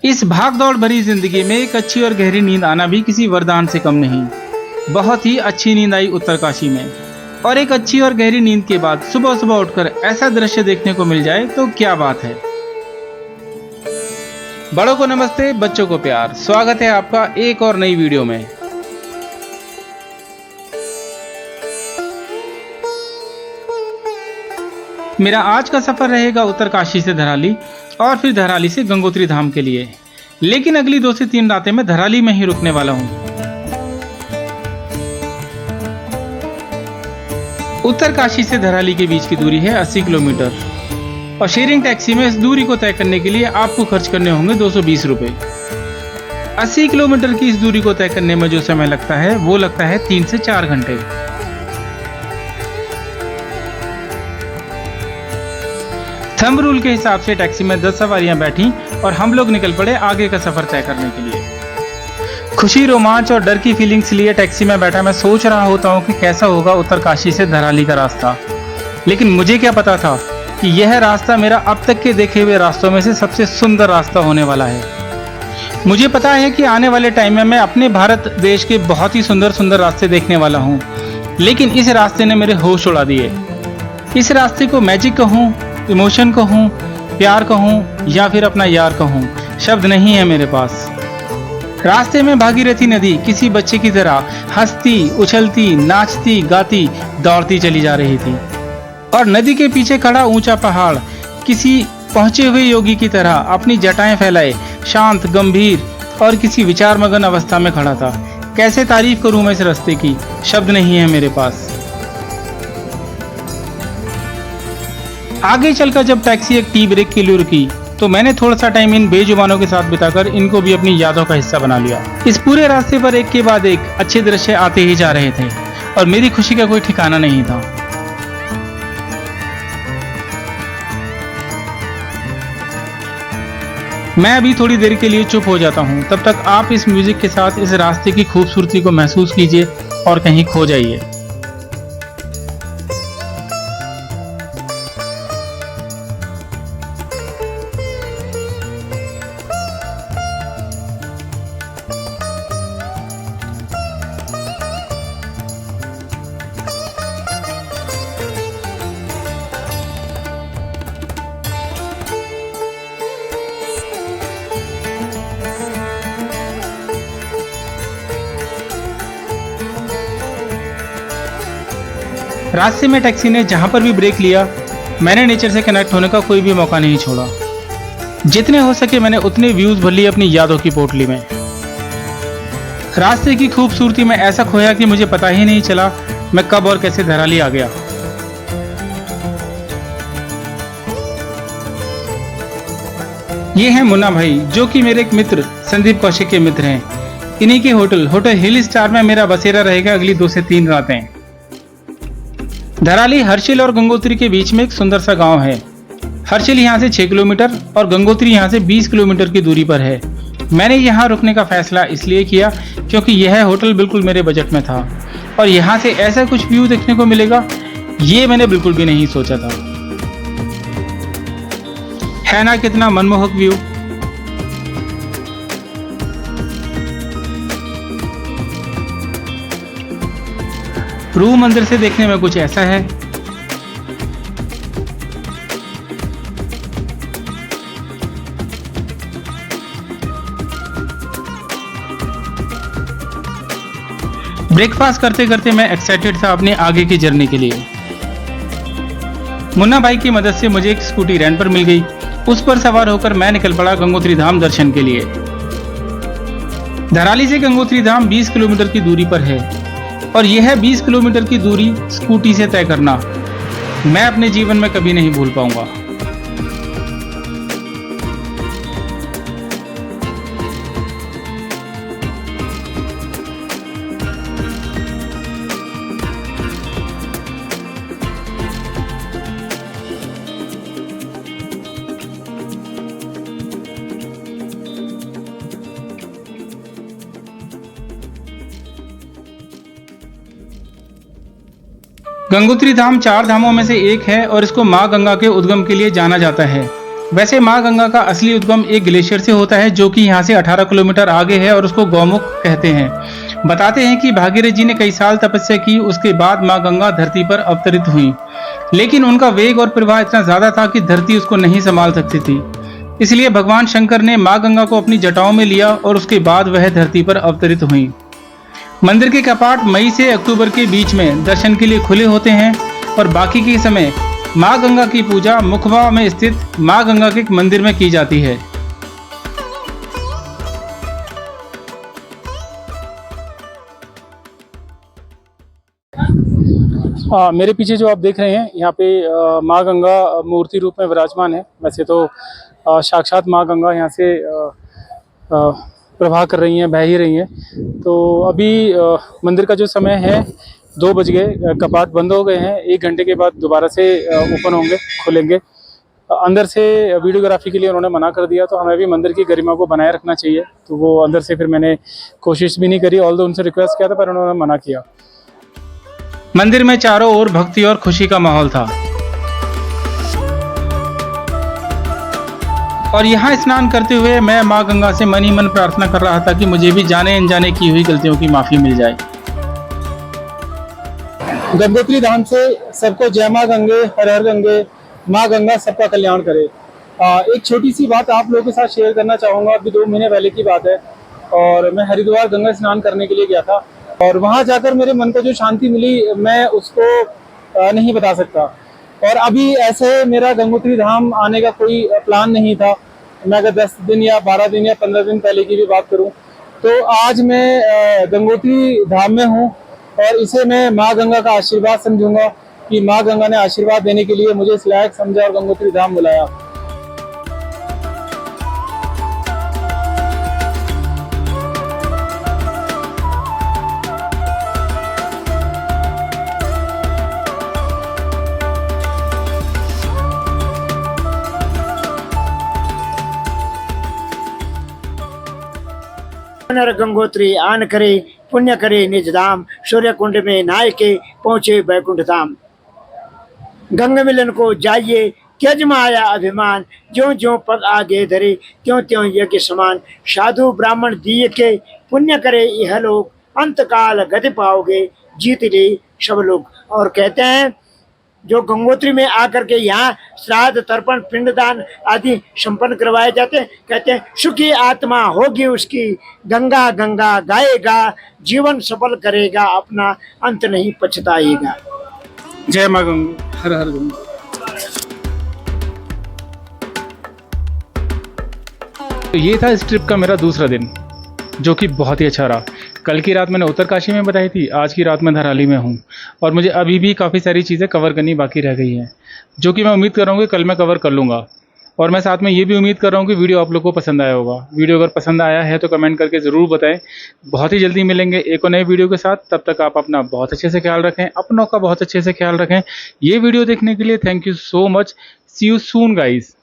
इस भाग-दौड़ भरी जिंदगी में एक अच्छी और गहरी नींद आना भी किसी वरदान से कम नहीं। बहुत ही अच्छी नींद आई उत्तरकाशी में, और एक अच्छी और गहरी नींद के बाद सुबह सुबह उठकर ऐसा दृश्य देखने को मिल जाए तो क्या बात है। बड़ों को नमस्ते, बच्चों को प्यार। स्वागत है आपका एक और नई वीडियो में। मेरा आज का सफर रहेगा उत्तरकाशी से धराली और फिर धराली से गंगोत्री धाम के लिए, लेकिन अगली 2 से 3 रातें मैं धराली में ही रुकने वाला हूं। उत्तरकाशी से धराली के बीच की दूरी है 80 किलोमीटर और शेयरिंग टैक्सी में इस दूरी को तय करने के लिए आपको खर्च करने होंगे 220 रुपए। 80 किलोमीटर की इस दूरी को तय करने में जो समय लगता है वो लगता है 3 से 4 घंटे। थंब रूल के हिसाब से टैक्सी में 10 सवारियां बैठी और हम लोग निकल पड़े आगे का सफर तय करने के लिए। खुशी, रोमांच और डर की फीलिंग्स लिए टैक्सी में बैठा मैं सोच रहा होता हूं कि कैसा होगा उत्तरकाशी से धराली का रास्ता, लेकिन मुझे क्या पता था कि यह रास्ता मेरा अब तक के देखे हुए रास्तों में से सबसे सुंदर रास्ता होने वाला है। मुझे पता है कि आने वाले टाइम में मैं अपने भारत देश के बहुत ही सुंदर सुंदर रास्ते देखने वाला हूँ, लेकिन इस रास्ते ने मेरे होश उड़ा दिए। इस रास्ते को मैजिक कहूँ, इमोशन कहूँ, प्यार कहूँ या फिर अपना यार कहूँ, शब्द नहीं है मेरे पास। रास्ते में भागीरथी नदी किसी बच्चे की तरह हंसती, उछलती, नाचती, गाती, दौड़ती चली जा रही थी और नदी के पीछे खड़ा ऊंचा पहाड़ किसी पहुंचे हुए योगी की तरह अपनी जटाएं फैलाए शांत, गंभीर और किसी विचार मगन अवस्था में खड़ा था। कैसे तारीफ करूं मैं इस रास्ते की, शब्द नहीं है मेरे पास। आगे चलकर जब टैक्सी एक टी ब्रेक के लिए रुकी तो मैंने थोड़ा सा टाइम इन बेजुबानों के साथ बिताकर इनको भी अपनी यादों का हिस्सा बना लिया। इस पूरे रास्ते पर एक के बाद एक अच्छे दृश्य आते ही जा रहे थे और मेरी खुशी का कोई ठिकाना नहीं था। मैं अभी थोड़ी देर के लिए चुप हो जाता हूँ, तब तक आप इस म्यूजिक के साथ इस रास्ते की खूबसूरती को महसूस कीजिए और कहीं खो जाइए। रास्ते में टैक्सी ने जहां पर भी ब्रेक लिया, मैंने नेचर से कनेक्ट होने का कोई भी मौका नहीं छोड़ा। जितने हो सके मैंने उतने व्यूज भर लिए अपनी यादों की पोटली में। रास्ते की खूबसूरती में ऐसा खोया कि मुझे पता ही नहीं चला मैं कब और कैसे धराली आ गया। ये हैं मुन्ना भाई, जो कि मेरे एक मित्र संदीप कौशिक के मित्र हैं। इन्हीं के होटल हिल स्टार में मेरा बसेरा रहेगा अगली 2 से 3 रातें। धराली हर्षिल और गंगोत्री के बीच में एक सुंदर सा गांव है। हर्षिल यहाँ से 6 किलोमीटर और गंगोत्री यहाँ से 20 किलोमीटर की दूरी पर है। मैंने यहाँ रुकने का फैसला इसलिए किया क्योंकि यह होटल बिल्कुल मेरे बजट में था और यहाँ से ऐसा कुछ व्यू देखने को मिलेगा ये मैंने बिल्कुल भी नहीं सोचा था। है ना कितना मनमोहक व्यू। रूम अंदर से देखने में कुछ ऐसा है। ब्रेकफास्ट करते करते मैं एक्साइटेड था अपने आगे की जर्नी के लिए। मुन्ना भाई की मदद से मुझे एक स्कूटी रेंट पर मिल गई। उस पर सवार होकर मैं निकल पड़ा गंगोत्री धाम दर्शन के लिए। धराली से गंगोत्री धाम 20 किलोमीटर की दूरी पर है और यह 20 किलोमीटर की दूरी स्कूटी से तय करना मैं अपने जीवन में कभी नहीं भूल पाऊंगा। गंगोत्री धाम 4 धामों में से एक है और इसको मां गंगा के उद्गम के लिए जाना जाता है। वैसे माँ गंगा का असली उद्गम एक ग्लेशियर से होता है जो कि यहाँ से 18 किलोमीटर आगे है और उसको गौमुख कहते हैं। बताते हैं कि भागीरथ जी ने कई साल तपस्या की, उसके बाद माँ गंगा धरती पर अवतरित हुई, लेकिन उनका वेग और प्रवाह इतना ज्यादा था कि धरती उसको नहीं संभाल सकती थी। इसलिए भगवान शंकर ने माँ गंगा को अपनी जटाओं में लिया और उसके बाद वह धरती पर अवतरित हुई। मंदिर के कपाट मई से अक्टूबर के बीच में दर्शन के लिए खुले होते हैं और बाकी के समय माँ गंगा की पूजा मुखबा में स्थित माँ गंगा के मंदिर में की जाती है। मेरे पीछे जो आप देख रहे हैं यहाँ पे माँ गंगा मूर्ति रूप में विराजमान है। वैसे तो साक्षात माँ गंगा यहाँ से प्रवाह कर रही हैं, बह ही रही हैं। तो अभी मंदिर का जो समय है 2 बज गए, कपाट बंद हो गए हैं। 1 घंटे के बाद दोबारा से ओपन होंगे, खुलेंगे। अंदर से वीडियोग्राफी के लिए उन्होंने मना कर दिया, तो हमें भी मंदिर की गरिमा को बनाए रखना चाहिए। तो वो अंदर से फिर मैंने कोशिश भी नहीं करी, ऑल्दो उनसे रिक्वेस्ट किया था पर उन्होंने मना किया। मंदिर में चारों ओर भक्ति और खुशी का माहौल था और यहाँ स्नान करते हुए मैं माँ गंगा से मन ही मन प्रार्थना कर रहा था कि मुझे भी जाने अनजाने की हुई गलतियों की माफी मिल जाए। गंगोत्री धाम से सबको जय माँ गंगे, हर हर गंगे, माँ गंगा सबका कल्याण करे। एक छोटी सी बात आप लोगों के साथ शेयर करना चाहूँगा। अभी 2 महीने पहले की बात है और मैं हरिद्वार गंगा स्नान करने के लिए गया था और वहाँ जाकर मेरे मन को जो शांति मिली मैं उसको नहीं बता सकता। और अभी ऐसे मेरा गंगोत्री धाम आने का कोई प्लान नहीं था। मैं अगर 10 दिन या 12 दिन या 15 दिन पहले की भी बात करूं तो आज मैं गंगोत्री धाम में हूं और इसे मैं माँ गंगा का आशीर्वाद समझूंगा कि माँ गंगा ने आशीर्वाद देने के लिए मुझे इस लायक समझा और गंगोत्री धाम बुलाया। नर गंगोत्री आन करे पुण्य करे निज धाम, सूर्य कुंड में नहाय के पहुँचे बैकुंठ धाम। गंगा मिलन को जाइए त्यज माया अभिमान, ज्यों ज्यों पग आगे धरे त्यों त्यों यज्ञ समान। साधु ब्राह्मण दिए के पुण्य करे यह लोग, अंत काल गति पाओगे जीत ले सब लोग। और कहते हैं जो गंगोत्री में आकर के यहाँ श्राद्ध तर्पण पिंडदान आदि संपन्न करवाए जाते हैं, कहते हैं सुखी आत्मा होगी उसकी, गंगा गंगा गाएगा जीवन सफल करेगा, अपना अंत नहीं पछताएगा। जय माँ गंगा, हर हर गंगा। तो ये था इस ट्रिप का मेरा दूसरा दिन, जो कि बहुत ही अच्छा रहा। कल की रात मैंने उत्तरकाशी में बताई थी, आज की रात मैं धराली में हूँ और मुझे अभी भी काफ़ी सारी चीज़ें कवर करनी बाकी रह गई हैं, जो कि मैं उम्मीद कर रहा हूँ कि कल मैं कवर कर लूँगा। और मैं साथ में ये भी उम्मीद कर रहा हूँ कि वीडियो आप लोगों को पसंद आया होगा। वीडियो अगर पसंद आया है तो कमेंट करके ज़रूर बताएं। बहुत ही जल्दी मिलेंगे एक और नए वीडियो के साथ। तब तक आप अपना बहुत अच्छे से ख्याल रखें, अपनों का बहुत अच्छे से ख्याल रखें। ये वीडियो देखने के लिए thank you so much. See you soon guys.